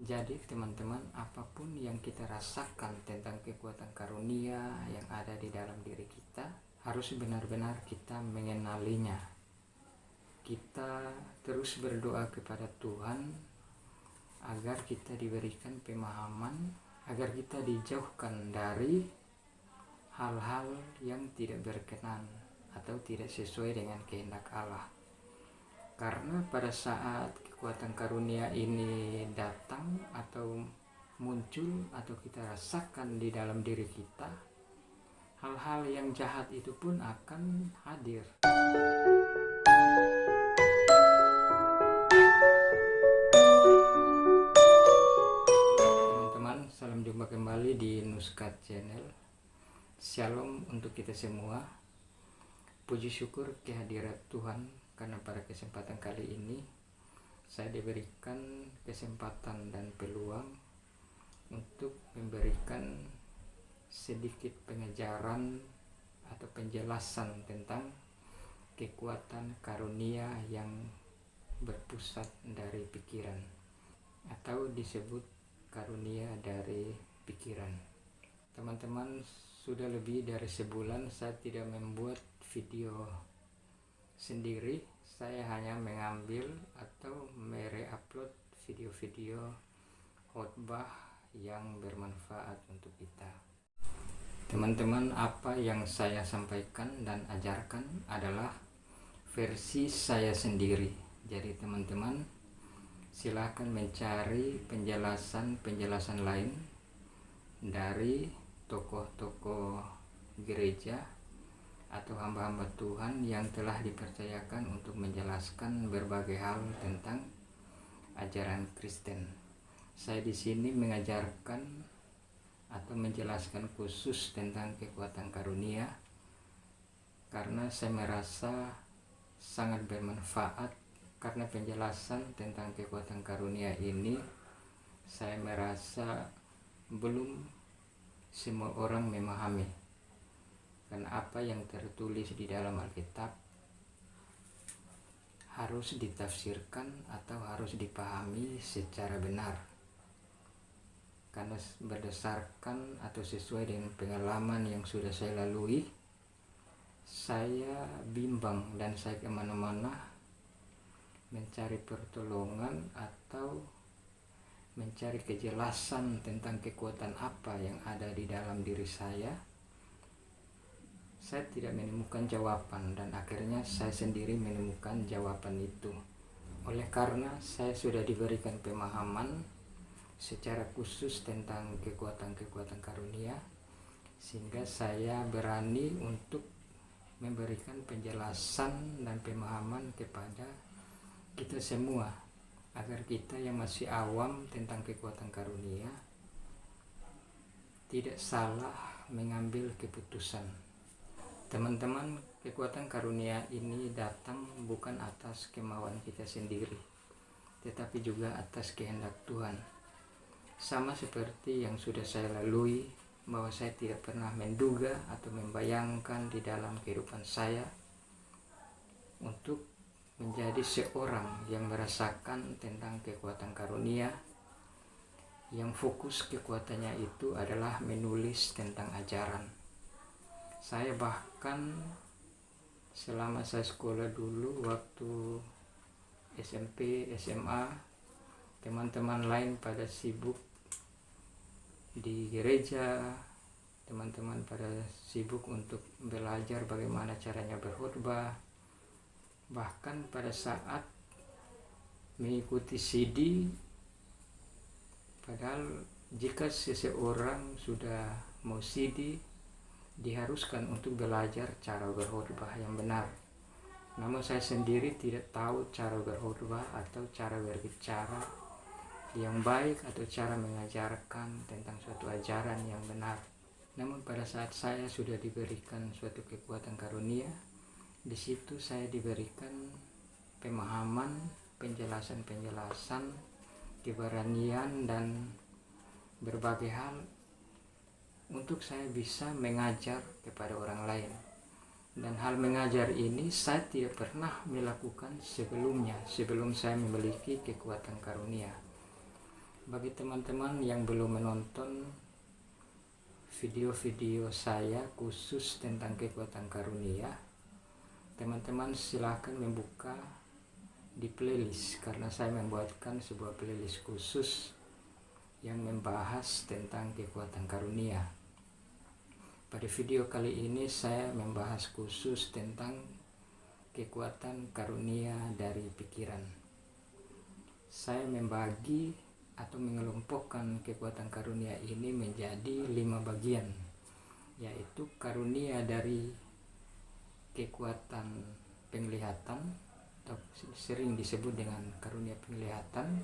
Jadi teman-teman, apapun yang kita rasakan tentang kekuatan karunia yang ada di dalam diri kita, harus benar-benar kita mengenalinya. Kita terus berdoa kepada Tuhan agar kita diberikan pemahaman, agar kita dijauhkan dari hal-hal yang tidak berkenan atau tidak sesuai dengan kehendak Allah. Karena pada saat kekuatan karunia ini datang atau muncul atau kita rasakan di dalam diri kita, hal-hal yang jahat itu pun akan hadir. Teman-teman, salam jumpa kembali di Nuskat Channel. Shalom untuk kita semua. Puji syukur kehadirat Tuhan karena pada kesempatan kali ini saya diberikan kesempatan dan peluang untuk memberikan sedikit pengajaran atau penjelasan tentang kekuatan karunia yang berpusat dari pikiran atau disebut karunia dari pikiran. Teman-teman, sudah lebih dari sebulan saya tidak membuat video sendiri. Saya hanya mengambil atau mereupload video-video khotbah yang bermanfaat untuk kita. Teman-teman, apa yang saya sampaikan dan ajarkan adalah versi saya sendiri. Jadi teman-teman, silakan mencari penjelasan-penjelasan lain dari tokoh-tokoh gereja atau hamba-hamba Tuhan yang telah dipercayakan untuk menjelaskan berbagai hal tentang ajaran Kristen. Saya di sini mengajarkan atau menjelaskan khusus tentang kekuatan karunia karena saya merasa sangat bermanfaat, karena penjelasan tentang kekuatan karunia ini saya merasa belum semua orang memahami. Karena apa yang tertulis di dalam Alkitab harus ditafsirkan atau harus dipahami secara benar. Karena berdasarkan atau sesuai dengan pengalaman yang sudah saya lalui, saya bimbang dan saya kemana-mana mencari pertolongan atau mencari kejelasan tentang kekuatan apa yang ada di dalam diri saya tidak menemukan jawaban, dan akhirnya saya sendiri menemukan jawaban itu. Oleh karena saya sudah diberikan pemahaman secara khusus tentang kekuatan-kekuatan karunia, sehingga saya berani untuk memberikan penjelasan dan pemahaman kepada kita semua, agar kita yang masih awam tentang kekuatan karunia tidak salah mengambil keputusan. Teman-teman, kekuatan karunia ini datang bukan atas kemauan kita sendiri, tetapi juga atas kehendak Tuhan. Sama seperti yang sudah saya lalui, bahwa saya tidak pernah menduga atau membayangkan di dalam kehidupan saya untuk menjadi seorang yang merasakan tentang kekuatan karunia, yang fokus kekuatannya itu adalah menulis tentang ajaran. Saya bahkan selama saya sekolah dulu, waktu SMP, SMA, teman-teman lain pada sibuk di gereja, teman-teman pada sibuk untuk belajar bagaimana caranya berkhotbah. Bahkan pada saat mengikuti CD, padahal jika seseorang sudah mau CD, diharuskan untuk belajar cara berkhotbah yang benar. Namun saya sendiri tidak tahu cara berkhotbah atau cara berbicara yang baik atau cara mengajarkan tentang suatu ajaran yang benar. Namun pada saat saya sudah diberikan suatu kekuatan karunia, di situ saya diberikan pemahaman, penjelasan-penjelasan, keberanian dan berbagai hal untuk saya bisa mengajar kepada orang lain. Dan hal mengajar ini saya tidak pernah melakukan sebelumnya, sebelum saya memiliki kekuatan karunia. Bagi teman-teman yang belum menonton video-video saya khusus tentang kekuatan karunia, teman-teman silahkan membuka di playlist, karena saya membuatkan sebuah playlist khusus yang membahas tentang kekuatan karunia. Pada video kali ini saya membahas khusus tentang kekuatan karunia dari pikiran. Saya membagi atau mengelompokkan kekuatan karunia ini menjadi 5 bagian, yaitu karunia dari kekuatan penglihatan atau sering disebut dengan karunia penglihatan,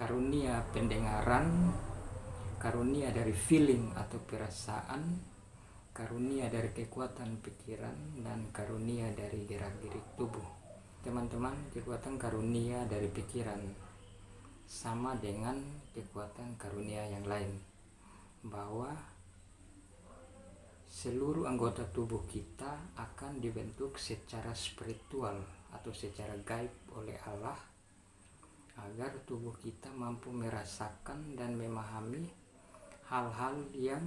karunia pendengaran, karunia dari feeling atau perasaan, karunia dari kekuatan pikiran, dan karunia dari gerak-gerik tubuh. Teman-teman, kekuatan karunia dari pikiran sama dengan kekuatan karunia yang lain, bahwa seluruh anggota tubuh kita akan dibentuk secara spiritual atau secara gaib oleh Allah, agar tubuh kita mampu merasakan dan memahami hal-hal yang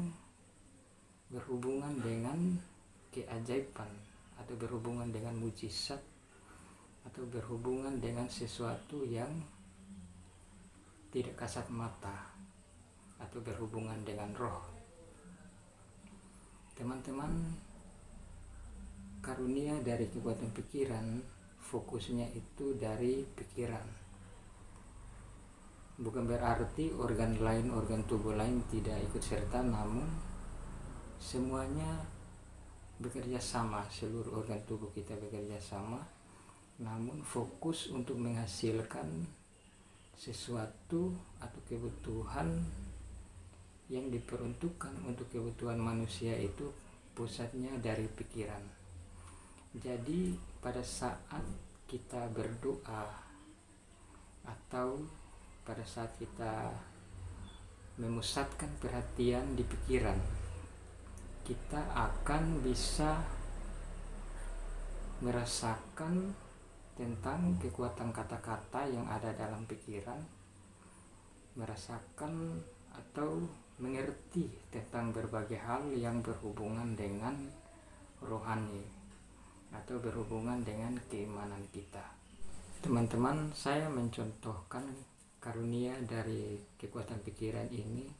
berhubungan dengan keajaiban atau berhubungan dengan mujizat atau berhubungan dengan sesuatu yang tidak kasat mata atau berhubungan dengan roh. Teman-teman, karunia dari kekuatan pikiran fokusnya itu dari pikiran. Bukan berarti organ lain, organ tubuh lain tidak ikut serta, namun semuanya bekerja sama, seluruh organ tubuh kita bekerja sama, namun fokus untuk menghasilkan sesuatu atau kebutuhan yang diperuntukkan untuk kebutuhan manusia itu pusatnya dari pikiran. Jadi pada saat kita berdoa atau pada saat kita memusatkan perhatian di pikiran, kita akan bisa merasakan tentang kekuatan kata-kata yang ada dalam pikiran, merasakan atau mengerti tentang berbagai hal yang berhubungan dengan rohani atau berhubungan dengan keimanan kita. Teman-teman, saya mencontohkan karunia dari kekuatan pikiran ini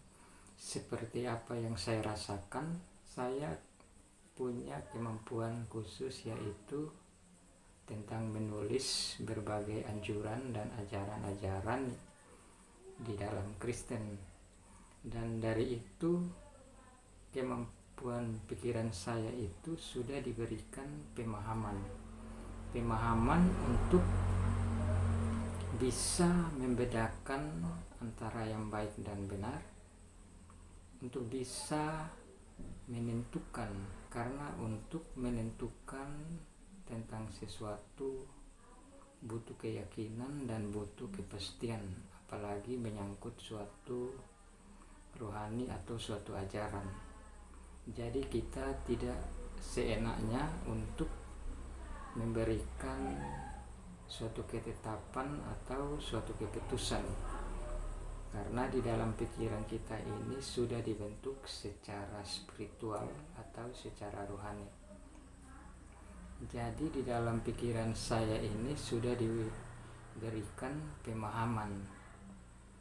seperti apa yang saya rasakan. Saya punya kemampuan khusus, yaitu tentang menulis berbagai anjuran dan ajaran-ajaran di dalam Kristen, dan dari itu kemampuan pikiran saya itu sudah diberikan pemahaman untuk bisa membedakan antara yang baik dan benar, untuk bisa menentukan, karena untuk menentukan tentang sesuatu butuh keyakinan dan butuh kepastian, apalagi menyangkut suatu rohani atau suatu ajaran. Jadi kita tidak seenaknya untuk memberikan suatu ketetapan atau suatu keputusan, karena di dalam pikiran kita ini sudah dibentuk secara spiritual atau secara rohani. Jadi di dalam pikiran saya ini sudah diberikan pemahaman,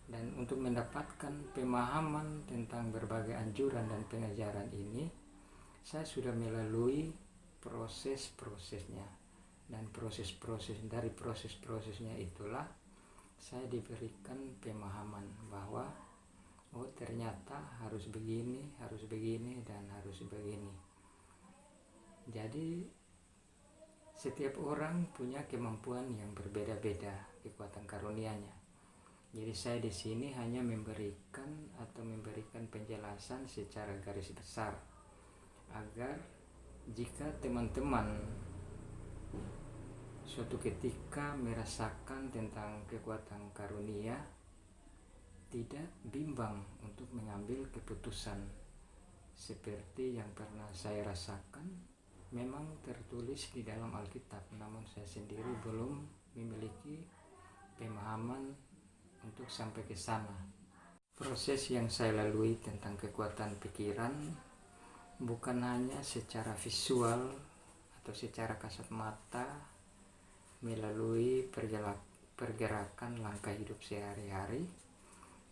dan untuk mendapatkan pemahaman tentang berbagai anjuran dan pengajaran ini, saya sudah melalui proses-prosesnya, dan dari proses-prosesnya itulah saya diberikan pemahaman bahwa ternyata harus begini, dan harus begini. Jadi setiap orang punya kemampuan yang berbeda-beda kekuatan karunianya. Jadi saya di sini hanya memberikan penjelasan secara garis besar, agar jika teman-teman suatu ketika merasakan tentang kekuatan karunia, tidak bimbang untuk mengambil keputusan seperti yang pernah saya rasakan. Memang tertulis di dalam Alkitab, namun saya sendiri belum memiliki pemahaman untuk sampai ke sana. Proses yang saya lalui tentang kekuatan pikiran bukan hanya secara visual atau secara kasat mata melalui pergerakan langkah hidup sehari-hari,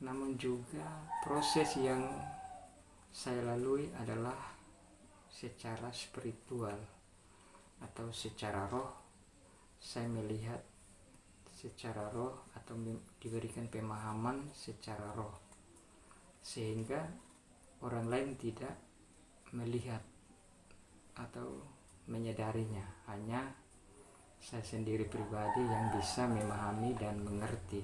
namun juga proses yang saya lalui adalah secara spiritual atau secara roh. Saya melihat secara roh atau diberikan pemahaman secara roh, sehingga orang lain tidak melihat atau menyadarinya, hanya saya sendiri pribadi yang bisa memahami dan mengerti.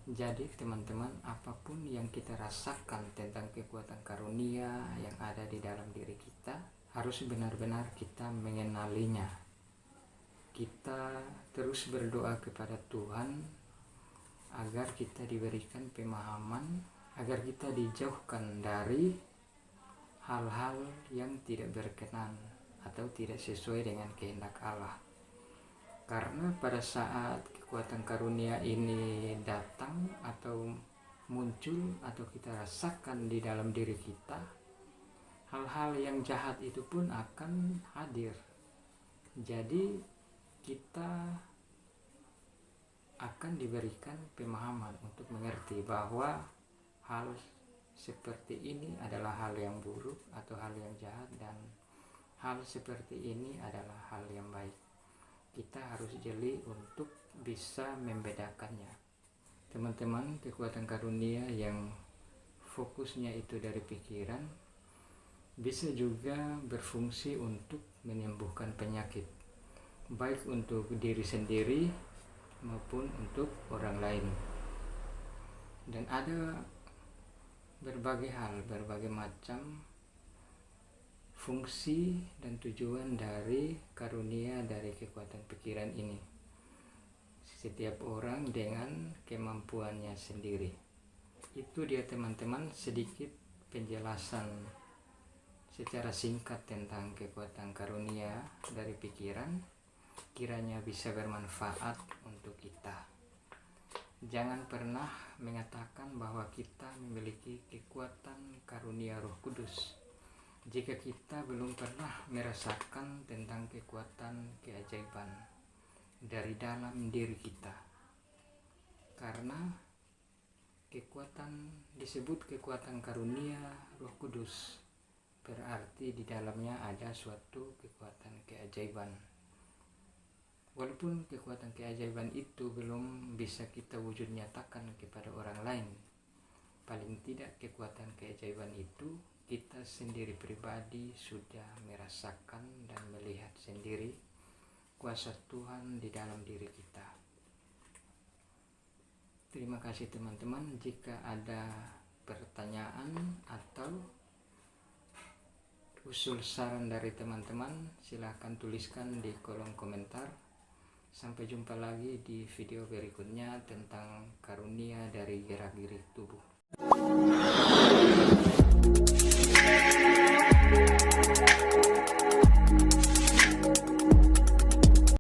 Jadi teman-teman, apapun yang kita rasakan tentang kekuatan karunia yang ada di dalam diri kita, harus benar-benar kita mengenalinya. Kita terus berdoa kepada Tuhan agar kita diberikan pemahaman, agar kita dijauhkan dari hal-hal yang tidak berkenan atau tidak sesuai dengan kehendak Allah. Karena pada saat kekuatan karunia ini datang atau muncul atau kita rasakan di dalam diri kita, hal-hal yang jahat itu pun akan hadir. Jadi kita akan diberikan pemahaman untuk mengerti bahwa hal seperti ini adalah hal yang buruk atau hal yang jahat, dan hal seperti ini adalah hal yang baik. Kita harus jeli untuk bisa membedakannya. Teman-teman, kekuatan karunia yang fokusnya itu dari pikiran bisa juga berfungsi untuk menyembuhkan penyakit, baik untuk diri sendiri maupun untuk orang lain. Dan ada berbagai hal, berbagai macam fungsi dan tujuan dari karunia dari kekuatan pikiran ini. Setiap orang dengan kemampuannya sendiri. Itu dia teman-teman, sedikit penjelasan secara singkat tentang kekuatan karunia dari pikiran. Kiranya bisa bermanfaat untuk kita. Jangan pernah mengatakan bahwa kita memiliki kekuatan karunia Roh Kudus jika kita belum pernah merasakan tentang kekuatan keajaiban dari dalam diri kita. Karena kekuatan disebut kekuatan karunia Roh Kudus, berarti di dalamnya ada suatu kekuatan keajaiban. Walaupun kekuatan keajaiban itu belum bisa kita wujud nyatakan kepada orang lain, paling tidak kekuatan keajaiban itu kita sendiri pribadi sudah merasakan dan melihat sendiri kuasa Tuhan di dalam diri kita. Terima kasih teman-teman. Jika ada pertanyaan atau usul saran dari teman-teman, silahkan tuliskan di kolom komentar. Sampai jumpa lagi di video berikutnya tentang karunia dari gerak-gerik tubuh.